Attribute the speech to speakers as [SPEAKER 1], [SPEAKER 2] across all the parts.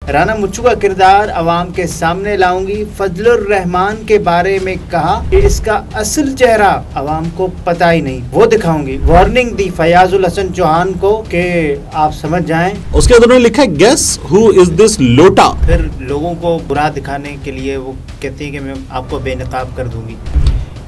[SPEAKER 1] राना मुच्छू का किरदार अवाम के सामने लाऊंगी। फजलुर रहमान के बारे में कहा कि इसका असल चेहरा अवाम को पता ही नहीं, वो दिखाऊंगी। वार्निंग दी फयाजुल हसन चौहान को कि आप समझ जाएं।
[SPEAKER 2] उसके अंदर उन्होंने लिखा है गेस हु इज दिस लोटा।
[SPEAKER 1] फिर लोगों को बुरा दिखाने के लिए वो कहती है कि मैं आपको बेनकाब कर दूंगी।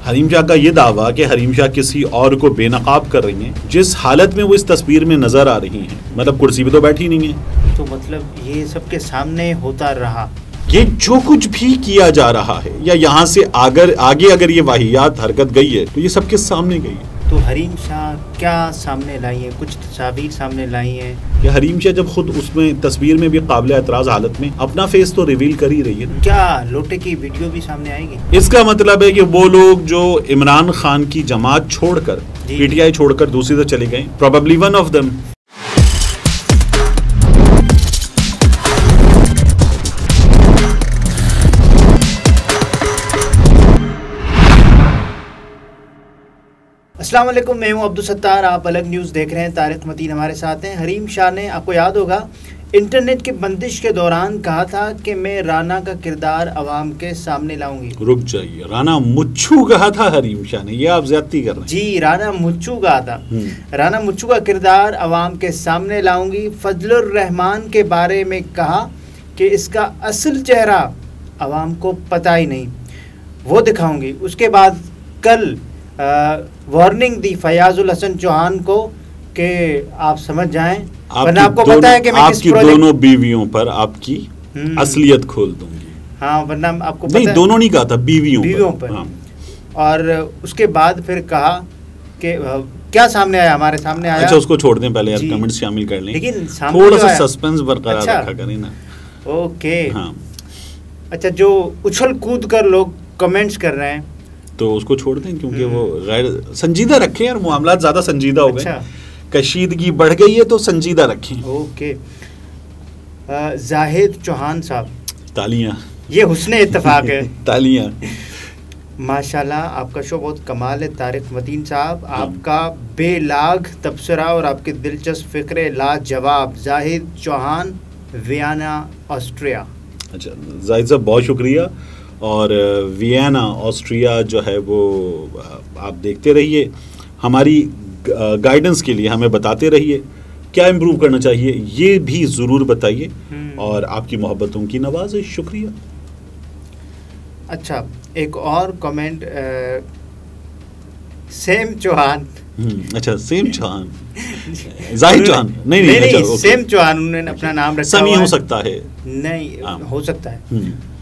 [SPEAKER 2] हरीम शाह का ये दावा कि हरीम शाह किसी और को बेनकाब कर रही हैं, जिस हालत में वो इस तस्वीर में नजर आ रही हैं, मतलब कुर्सी पे तो बैठी नहीं है,
[SPEAKER 1] तो मतलब ये सबके सामने होता रहा।
[SPEAKER 2] ये जो कुछ भी किया जा रहा है या यहाँ से आगे अगर ये वाहियात हरकत गई है तो ये सबके सामने गई है।
[SPEAKER 1] तो हरीम शाह क्या सामने लाई है, कुछ तस्वीर सामने लाई है।
[SPEAKER 2] या हरीम शाह जब खुद उसमें तस्वीर में भी काबिल एतराज हालत में अपना फेस तो रिवील कर ही रही है।
[SPEAKER 1] क्या लोटे की वीडियो भी सामने आएगी?
[SPEAKER 2] इसका मतलब है कि वो लोग जो इमरान खान की जमात छोड़कर पीटीआई छोड़कर दूसरी तरफ चले गए, प्रोबेबली वन ऑफ देम।
[SPEAKER 1] अस्सलाम वालेकुम, मैं हूं अब्दुल सत्तार, आप अलग न्यूज़ देख रहे हैं। तारिक मतीन हमारे साथ हैं। हरीम शाह ने, आपको याद होगा, इंटरनेट की बंदिश के दौरान कहा था कि मैं राना का किरदार अवाम के सामने लाऊंगी।
[SPEAKER 2] रुक जाइए, राना मुच्छू कहा था हरीम शाह ने, ये आप ज्यादती कर रहे हैं।
[SPEAKER 1] जी, राना मुच्छू कहा था। राना मुच्छू का किरदार अवाम के सामने लाऊंगी। फजलुर रहमान के बारे में कहा कि इसका असल चेहरा अवाम को पता ही नहीं, वो दिखाऊंगी। उसके बाद कल वार्निंग दी फयाजुल हसन चौहान को कि आप समझ जाएं, वरना आपको पता है कि मैं
[SPEAKER 2] आपकी दोनों बीवियों पर आपकी असलियत खोल दूंगी।
[SPEAKER 1] हाँ, वरना आपको
[SPEAKER 2] नहीं,
[SPEAKER 1] पता
[SPEAKER 2] दोनों नहीं कहा था, बीवियों
[SPEAKER 1] पर।
[SPEAKER 2] हाँ।
[SPEAKER 1] और उसके बाद फिर कहा कि क्या सामने आया, हमारे सामने आया।
[SPEAKER 2] अच्छा, उसको छोड़ दें पहले यार, कमेंट्स शामिल कर लें,
[SPEAKER 1] लेकिन
[SPEAKER 2] थोड़ा सा सस्पेंस बरकरार रखा करें ना।
[SPEAKER 1] ओके,
[SPEAKER 2] हाँ।
[SPEAKER 1] अच्छा, जो उछल कूद कर लोग कमेंट्स कर रहे हैं
[SPEAKER 2] तो उसको छोड़ दें, क्योंकि वो गैर संजीदा रखें यार, मामला ज्यादा संजीदा हो गए। अच्छा। कशीदगी बढ़ गई है तो संजीदा रखें।
[SPEAKER 1] ओके। जाहिद चौहान साहब,
[SPEAKER 2] तालियां,
[SPEAKER 1] ये हुस्न इत्तेफाक है।
[SPEAKER 2] तालियां।
[SPEAKER 1] माशाल्लाह, आपका शो बहुत कमाल है। तारिक मतीन साहब, आपका बेलाग तबसरा और आपके दिलचस्प फिक्रे लाजवाब। Zahid Chauhan, Vienna, Austria.
[SPEAKER 2] अच्छा जाहिद साहब, बहुत शुक्रिया। और वियना ऑस्ट्रिया जो है वो आप देखते रहिए, हमारी गाइडेंस के लिए हमें बताते रहिए क्या इम्प्रूव करना चाहिए, ये भी ज़रूर बताइए। और आपकी मोहब्बतों की नवाज़िश, शुक्रिया।
[SPEAKER 1] अच्छा, एक और कमेंट, सेम चौहान।
[SPEAKER 2] अच्छा, सेम चौहान, जाहिद चौहान नहीं,
[SPEAKER 1] सेम चौहान, उन्होंने अपना नाम रखा।
[SPEAKER 2] समी हो सकता है,
[SPEAKER 1] नहीं हो सकता है।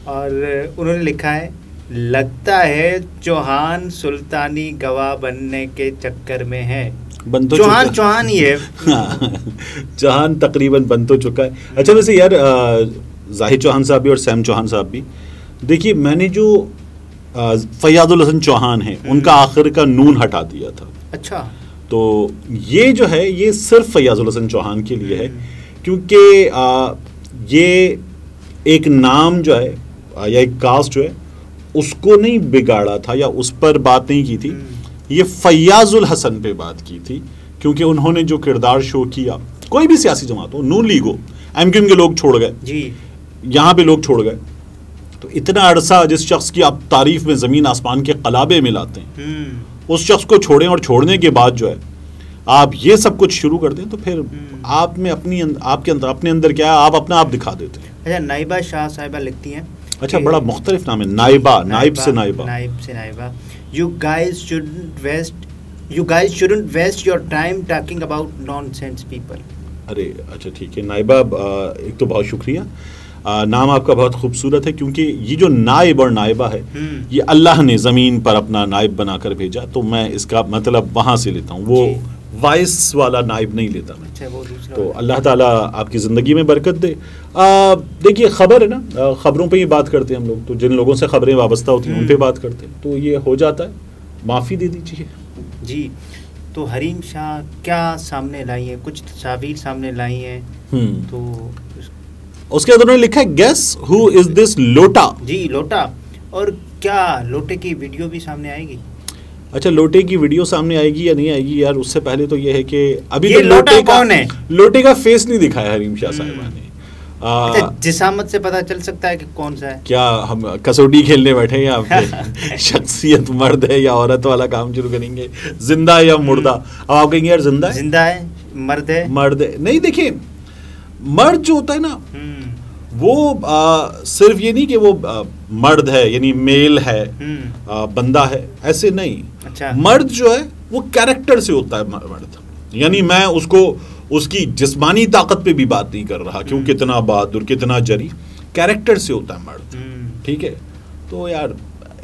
[SPEAKER 1] और उन्होंने लिखा है, लगता है चौहान सुल्तानी गवाह बनने के चक्कर में है।
[SPEAKER 2] बन तो
[SPEAKER 1] चौहान ही है।
[SPEAKER 2] चौहान तकरीबन बन तो चुका है। अच्छा, वैसे यार जाहिद चौहान साहब भी और सैम चौहान साहब भी, देखिए मैंने जो फयाजुल हसन चौहान है उनका आखिर का नून हटा दिया था।
[SPEAKER 1] अच्छा,
[SPEAKER 2] तो ये जो है ये सिर्फ फयाजुल हसन चौहान के लिए है, क्योंकि ये एक नाम जो है या एक कास्ट जो है उसको नहीं बिगाड़ा था या उस पर बात नहीं की थी, ये फयाजुल हसन पे बात की थी, क्योंकि उन्होंने जो किरदार शो किया, कोई भी सियासी जमात हो, नून लीग हो, एमक्यूएम के लोग छोड़ गए जी, यहाँ पे लोग छोड़ गए, तो इतना अरसा जिस शख्स की आप तारीफ में ज़मीन आसमान के कलाबे मिलाते हैं, उस शख्स को छोड़ें और छोड़ने के बाद जो है आप ये सब कुछ शुरू कर दें, तो फिर आप में आपके अंदर अपने अंदर क्या है, आप अपना आप दिखा देते हैं।
[SPEAKER 1] अच्छा, नाइबा शाह साहिबा लिखती हैं।
[SPEAKER 2] अच्छा, बड़ा मुख्तलिफ नाम है, नाइबा, नाइब से
[SPEAKER 1] नाइबा। You guys shouldn't waste your time talking about nonsense people.
[SPEAKER 2] अरे अच्छा ठीक है नाइबा, एक तो बहुत शुक्रिया, नाम आपका बहुत खूबसूरत है, क्योंकि ये जो नाइब और नाइबा है ये अल्लाह ने ज़मीन पर अपना नाइब बनाकर भेजा, तो मैं इसका मतलब वहाँ से लेता हूँ, वो वाइस वाला नाइब नहीं लेता मैं।
[SPEAKER 1] अच्छा, वो दूसरा।
[SPEAKER 2] तो अल्लाह ताला आपकी ज़िंदगी में बरकत दे। देखिए, खबर है ना, ख़बरों पे ही बात करते हैं हम लोग, तो जिन लोगों से ख़बरें वाबस्ता होती हैं उन पे बात करते हैं, तो ये हो जाता है, माफ़ी दे दीजिए
[SPEAKER 1] जी। तो हरीम शाह क्या सामने लाई है, कुछ तस्वीर सामने लाई हैं, तो
[SPEAKER 2] उसके अंदर उन्होंने लिखा है गेस हु इज दिस लोटा।
[SPEAKER 1] जी, लोटा। और क्या लोटे की वीडियो भी सामने आएगी?
[SPEAKER 2] अच्छा, लोटे की वीडियो सामने आएगी या नहीं आएगी यार, उससे पहले तो ये है कि अभी
[SPEAKER 1] ये
[SPEAKER 2] तो
[SPEAKER 1] लोटा कौन है?
[SPEAKER 2] लोटे का फेस नहीं दिखाया हरीम शाह साहिबा ने,
[SPEAKER 1] जिसामत से पता चल सकता है कि कौन सा है?
[SPEAKER 2] क्या हम कसौटी खेलने बैठे हैं यहाँ पे? शख्सियत मर्द है या औरत वाला काम शुरू करेंगे, जिंदा है या मुर्दा? अब आप कहेंगे यार जिंदा है,
[SPEAKER 1] जिंदा है, मर्द है,
[SPEAKER 2] मर्द है। नहीं, देखिए मर्द जो होता है ना वो सिर्फ ये नहीं कि वो मर्द है यानी मेल है, बंदा है, ऐसे नहीं।
[SPEAKER 1] अच्छा।
[SPEAKER 2] मर्द जो है वो कैरेक्टर से होता है मर्द, यानी मैं उसको उसकी जिस्मानी ताकत पे भी बात नहीं कर रहा, क्यों कितना बहादुर कितना जरी, कैरेक्टर से होता है मर्द, ठीक है। तो यार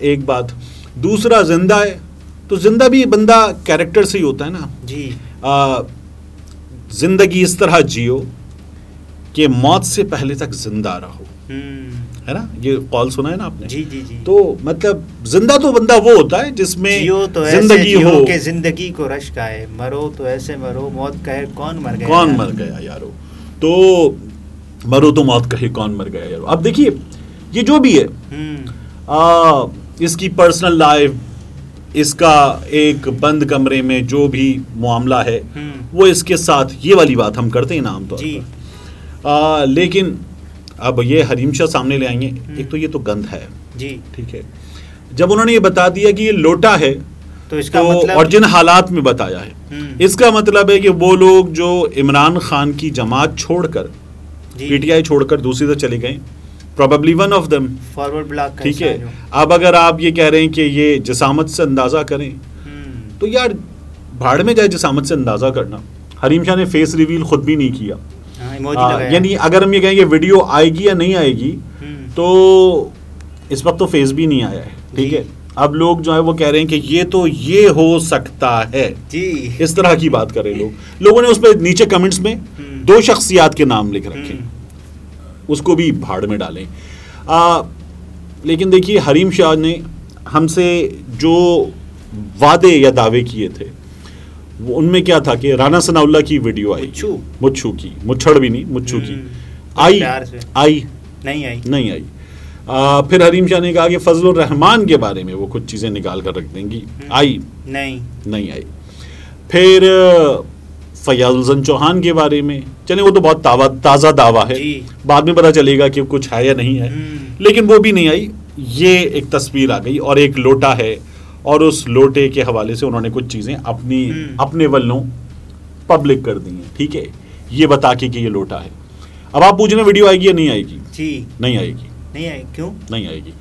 [SPEAKER 2] एक बात, दूसरा जिंदा है, तो जिंदा भी बंदा कैरेक्टर से ही होता है ना
[SPEAKER 1] जी।
[SPEAKER 2] जिंदगी इस तरह जियो कि मौत से पहले तक जिंदा रहो, है ना, ये कॉल सुना है ना आपने?
[SPEAKER 1] जी जी जी।
[SPEAKER 2] तो मतलब जिंदा तो बंदा वो होता है जिसमें
[SPEAKER 1] जियो तो
[SPEAKER 2] जिंदगी
[SPEAKER 1] ऐसे
[SPEAKER 2] हो
[SPEAKER 1] कि जिंदगी को रश्क आए, मरो तो ऐसे मरो मौत कहे कौन मर गया,
[SPEAKER 2] कौन मर गया यारो, तो मरो तो मौत कहे कौन मर गया यारो। अब देखिए ये जो भी है, इसकी पर्सनल लाइफ, इसका एक बंद कमरे में जो भी मामला है वो इसके साथ, ये वाली बात हम करते हैं ना आमतौर पर। लेकिन अब ये हरीम शाह सामने ले आएंगे, एक तो ये तो गंद है
[SPEAKER 1] जी,
[SPEAKER 2] ठीक है। जब उन्होंने ये बता दिया कि ये लोटा है,
[SPEAKER 1] तो इसका
[SPEAKER 2] तो
[SPEAKER 1] मतलब,
[SPEAKER 2] और जिन हालात में बताया है, इसका मतलब है कि वो लोग जो इमरान खान की जमात छोड़कर, पीटीआई छोड़कर दूसरी तरफ चले गए, probably one of them
[SPEAKER 1] forward block,
[SPEAKER 2] ठीक है। अब अगर आप ये कह रहे हैं कि ये जिसामत से अंदाजा करें, तो यार भाड़ में जाए जिसामत से अंदाजा करना। हरीम शाह ने फेस रिवील खुद भी नहीं किया, यानी अगर हम ये कहेंगे वीडियो आएगी या नहीं आएगी, तो इस वक्त तो फेस भी नहीं आया है, ठीक है। अब लोग जो है वो कह रहे हैं कि ये तो ये हो सकता है
[SPEAKER 1] जी,
[SPEAKER 2] इस तरह की बात करें लोगों ने उस पर नीचे कमेंट्स में 2 शख्सियात के नाम लिख रखे, उसको भी भाड़ में डालें। लेकिन देखिए हरीम शाह ने हमसे जो वादे या दावे किए थे, वो उनमें क्या था कि राना सनाउल्लाह की वीडियो आई, मुच्छू की, मुच्छड़ भी नहीं, मुच्छू की आई नहीं आई। फिर हरीम शाह ने कहा कि फजलुर रहमान के बारे में वो कुछ चीजें निकाल कर रख देंगी, आई नहीं आई। फिर फयाजुल चौहान के बारे में, चले वो तो बहुत ताज़ा दावा है, बाद में पता चलेगा कि कुछ है या नहीं है, लेकिन वो भी नहीं आई। ये एक तस्वीर आ गई और एक लोटा है, और उस लोटे के हवाले से उन्होंने कुछ चीज़ें अपने वल्लों पब्लिक कर दी हैं, ठीक है, ये बता के कि ये लोटा है। अब आप पूछ रहे हैं वीडियो आएगी या नहीं आएगी?
[SPEAKER 1] जी
[SPEAKER 2] नहीं आएगी।
[SPEAKER 1] नहीं आएगी, क्यों
[SPEAKER 2] नहीं आएगी?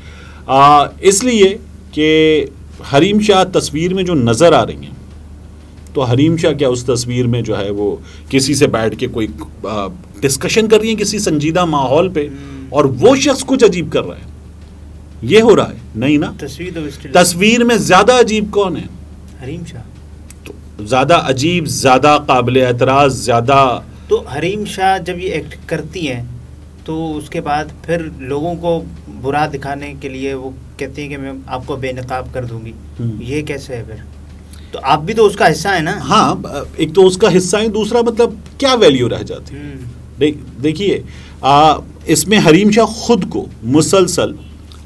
[SPEAKER 2] इसलिए कि हरीम शाह तस्वीर में जो नज़र आ रही हैं, तो हरीम शाह क्या उस तस्वीर में जो है वो किसी से बैठ के कोई डिस्कशन कर रही है किसी संजीदा माहौल पे, और वो शख्स कुछ अजीब कर रहा है, ये हो रहा है? नहीं ना। तस्वीर में ज्यादा अजीब कौन है?
[SPEAKER 1] हरीम शाह।
[SPEAKER 2] तो ज्यादा अजीब, ज्यादा काबिल एतराज, ज्यादा,
[SPEAKER 1] तो हरीम शाह जब ये एक्ट करती हैं तो उसके बाद फिर लोगों को बुरा दिखाने के लिए वो कहती हैं कि मैं आपको बेनकाब कर दूंगी, ये कैसे है? फिर तो आप भी तो उसका हिस्सा है ना।
[SPEAKER 2] हाँ, एक तो उसका हिस्सा है, दूसरा मतलब क्या वैल्यू रह जाती है। देखिए इसमें हरीम शाह खुद को मुसलसल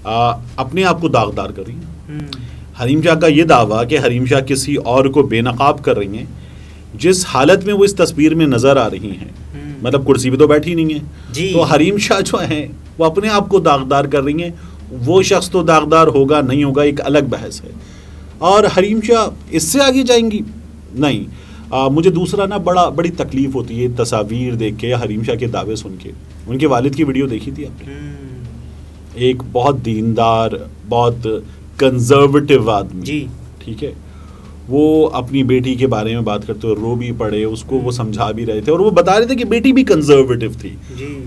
[SPEAKER 2] अपने आप को दागदार कर रही है। हरीम शाह का ये दावा कि हरीम शाह किसी और को बेनकाब कर रही हैं, जिस हालत में वो इस तस्वीर में नजर आ रही हैं, मतलब कुर्सी पे तो बैठी नहीं है, तो हरीम शाह जो है वो अपने आप को दागदार कर रही हैं। वो शख्स तो दागदार होगा नहीं होगा एक अलग बहस है, और हरीम शाह इससे आगे जाएंगी नहीं। मुझे दूसरा ना बड़ी तकलीफ होती है तस्वीर देख के या हरीम शाह के दावे सुन के। उनके वालिद की वीडियो देखी थी आपने? एक बहुत दीनदार, बहुत कंजर्वेटिव आदमी, ठीक है, वो अपनी बेटी के बारे में बात करते हुए रो भी पड़े, उसको वो समझा भी रहे थे, और वो बता रहे थे कि बेटी भी कंजर्वेटिव थी।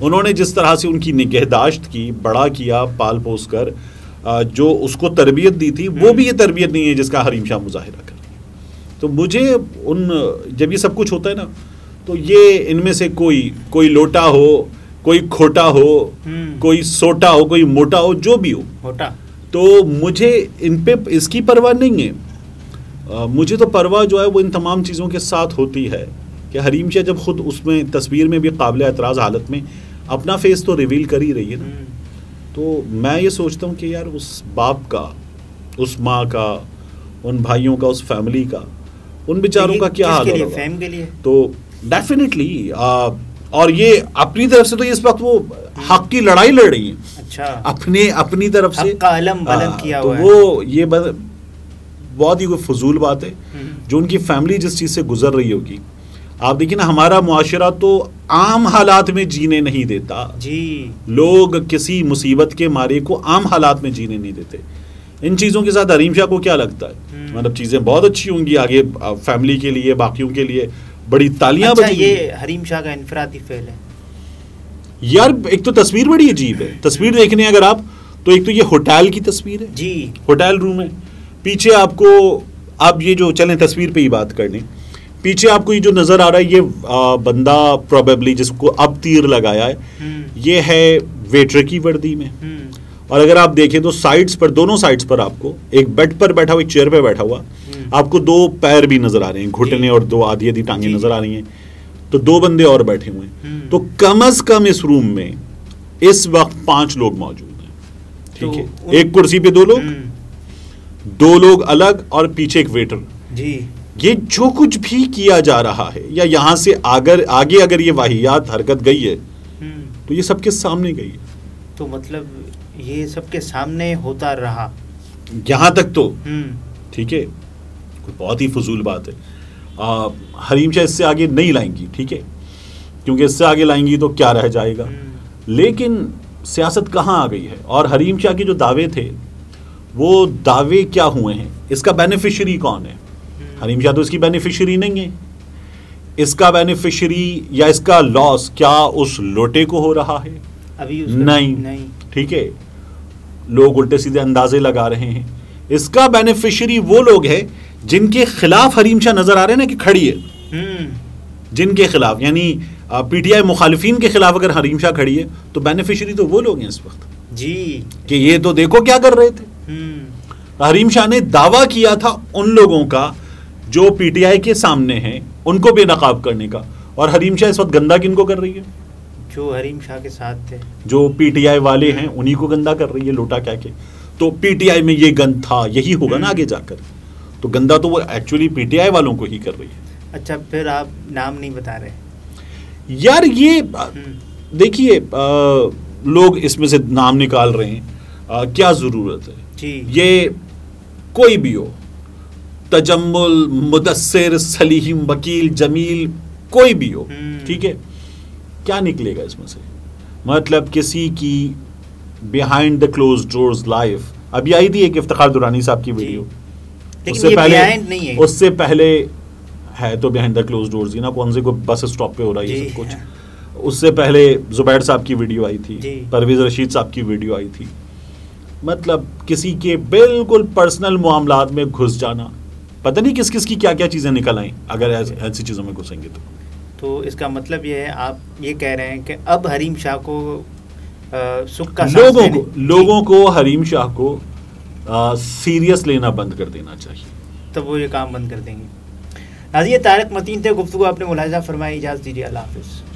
[SPEAKER 2] उन्होंने जिस तरह से उनकी निगहदाश्त की, बड़ा किया, पाल पोस कर, जो उसको तरबियत दी थी, वो भी ये तरबियत नहीं है जिसका हरीम शाह मुजाहिरा कर रही है। तो मुझे जब ये सब कुछ होता है ना, तो ये इनमें से कोई लोटा हो, कोई खोटा हो, कोई सोटा हो, कोई मोटा हो, जो भी हो, तो मुझे इन पे इसकी परवाह नहीं है। मुझे तो परवाह जो है वो इन तमाम चीज़ों के साथ होती है कि हरीम शाह जब खुद उसमें तस्वीर में भी काबिल एतराज़ हालत में अपना फेस तो रिवील कर ही रही है ना, तो मैं ये सोचता हूँ कि यार उस बाप का, उस माँ का, उन भाइयों का, उस फैमिली का, उन बेचारों का क्या हाल होगा। तो डेफिनेटली और ये अपनी तरफ से तो इस वक्त वो हक की लड़ाई लड़ रही है।
[SPEAKER 1] अच्छा,
[SPEAKER 2] अपनी तरफ से
[SPEAKER 1] का अलम बुलंद किया हुआ है।
[SPEAKER 2] वो ये बहुत ही कोई फजूल बात है। जो उनकी फैमिली जिस चीज़ से गुजर रही होगी, आप देखिए ना, हमारा मुआशरा तो आम हालात में जीने नहीं देता
[SPEAKER 1] जी।
[SPEAKER 2] लोग किसी मुसीबत के मारे को आम हालात में जीने नहीं देते। इन चीज़ों के साथ हरीम शाह को क्या लगता है? मतलब चीज़ें बहुत अच्छी होंगी आगे फैमिली के लिए, बाकियों के लिए बड़ी तालियां
[SPEAKER 1] अच्छा,
[SPEAKER 2] बजेंगी।
[SPEAKER 1] ये हरीम शाह का इनफरादी फेल है
[SPEAKER 2] यार। एक तो तस्वीर बड़ी अजीब है। तस्वीर देखने अगर आप, तो एक तो ये होटल की तस्वीर है
[SPEAKER 1] जी,
[SPEAKER 2] होटल रूम है। पीछे आपको, आप ये जो चलें तस्वीर पे ही बात कर लें, पीछे आपको ये जो नजर आ रहा है, ये बंदा प्रोबेबली जिसको अब तीर लगाया है, ये है वेटर की वर्दी में। और अगर आप देखें तो साइड्स पर, दोनों साइड्स पर आपको एक बेड पर बैठा हुआ, एक चेयर पे बैठा हुआ, आपको दो पैर भी नजर आ रहे हैं, घुटने और दो आधी आधी टांगे नजर आ रही हैं। तो दो बंदे और बैठे हुए हैं। तो कम अज कम इस रूम में इस वक्त 5 लोग मौजूद हैं। ठीक है, एक कुर्सी पे 2 लोग, 2 लोग अलग और पीछे एक वेटर
[SPEAKER 1] जी।
[SPEAKER 2] ये जो कुछ भी किया जा रहा है, या यहां से आगे अगर ये वाहियात हरकत गई है, तो ये सबके सामने गई है।
[SPEAKER 1] तो मतलब ये सबके सामने होता रहा
[SPEAKER 2] यहां तक तो ठीक है, कोई बहुत ही फजूल बात है। हरीम शाह इससे आगे नहीं लाएंगी, ठीक है, क्योंकि इससे आगे लाएंगी तो क्या रह जाएगा। लेकिन सियासत कहाँ आ गई है, और हरीम शाह के जो दावे थे वो दावे क्या हुए हैं, इसका बेनिफिशियरी कौन है? हरीम शाह तो इसकी बेनिफिशियरी नहीं है। इसका बेनिफिशियरी या इसका लॉस क्या उस लोटे को हो रहा है?
[SPEAKER 1] अभी
[SPEAKER 2] नहीं। ठीक है, लोग उल्टे सीधे अंदाजे लगा रहे हैं। इसका बेनिफिशियरी वो लोग हैं जिनके खिलाफ हरीम शाह नजर आ रहे हैं ना कि खड़ी है, जिनके खिलाफ, यानी पीटीआई मुखालिफिन के खिलाफ अगर हरीम शाह खड़ी है, तो बेनिफिशियरी तो वो लोग हैं इस वक्त
[SPEAKER 1] जी,
[SPEAKER 2] कि ये तो देखो क्या कर रहे थे। हरीम शाह ने दावा किया था उन लोगों का जो पीटीआई के सामने हैं, उनको बेनकाब करने का, और हरीम शाह इस वक्त गंदा किनको कर रही है?
[SPEAKER 1] जो हरीम शाह के साथ थे,
[SPEAKER 2] जो पीटीआई वाले हैं, उन्हीं को गंदा कर रही है लोटा क्या के। तो पीटीआई में ये गंद था, यही होगा ना आगे जाकर, तो गंदा तो वो एक्चुअली पीटीआई वालों को ही कर रही है।
[SPEAKER 1] अच्छा, फिर आप नाम नहीं बता रहे
[SPEAKER 2] यार। ये देखिए, लोग इसमें से नाम निकाल रहे हैं, क्या जरूरत है
[SPEAKER 1] जी।
[SPEAKER 2] ये कोई भी हो, तजम्मुल, मुदस्सिर, सलीम, वकील, जमील, कोई भी हो, ठीक है, क्या निकलेगा इसमें से? मतलब किसी की behind the close doors life, अभी आई थी एक इफ्तिखार दुरानी साहब की वीडियो, उससे पहले है तो बिहाइंड द क्लोज डोर्स ही ना, कौन से को बस स्टॉप पे हो रहा है ये सब कुछ। उससे पहले जुबैर साहब की वीडियो आई थी, परवेज रशीद साहब की वीडियो आई थी। मतलब किसी के बिल्कुल पर्सनल मामलात में घुस जाना, पता नहीं किस किस की क्या क्या चीजें निकल आई अगर ऐसी चीजों में घुसेंगे तो
[SPEAKER 1] इसका मतलब ये है, आप ये कह रहे हैं कि अब हरीम शाह को सुख का
[SPEAKER 2] लोगों को हरीम शाह को सीरियस लेना बंद कर देना चाहिए,
[SPEAKER 1] तब वो ये काम बंद कर देंगे। नाज़रीन, तारिक मतीन थे, गुफ्तगू आपने मुलाहिज़ा फरमाई। इजाज़त दीजिए, अल्लाह हाफ़िज़।